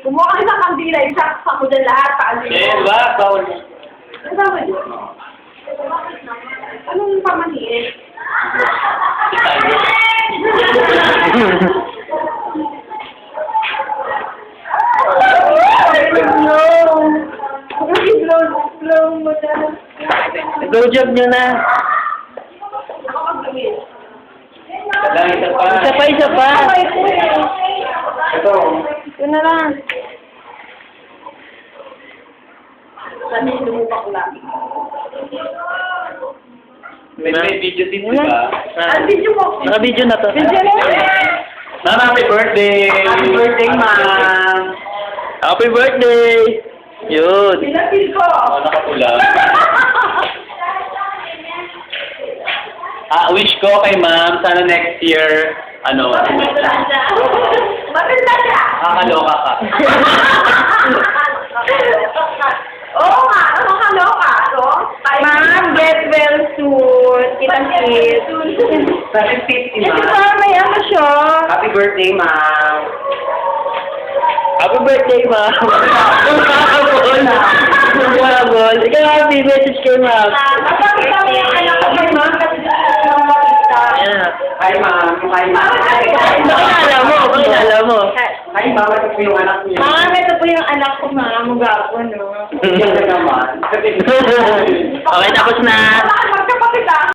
Kumuha ka ng kandila, isaksa mo dyan lahat. Ba? Bawal mo. Ano ba yun? Anong pamaniin? Go job nyo na. Lang, isa pa. Isa pa. Ito. Ito na lang. Saan yung lumubak lang? May video din, di ba? Ang video mo. Naka-video na to. Video na yun. Ma'am, happy birthday! Happy birthday, ma'am. Happy birthday! Yun. Pinapil ko. Nakapula. Wish ko kay ma'am, sana next year, Matanda siya. kakaloka ka. Oo nga, makakaloka. No? Ma'am, get well soon. Kita-kit. 750, Ito pa, may ano siya. Happy birthday, ma'am. Happy birthday, ma'am. Habol. Ikaw, happy message kay ma'am. Mapakita mo yung anak ko kay ma'am kasi gusto ko lang makita. Ayan. Hi, ma'am. Hi, ma'am. Pakilala mo, pakilala mo. Hi, ma'am. Ito po yung anak niyo. Ma'am, ito po yung anak ko, ma'am. Mugapo, no? Yan na naman. Okay, tapos na. Magkapatid ah.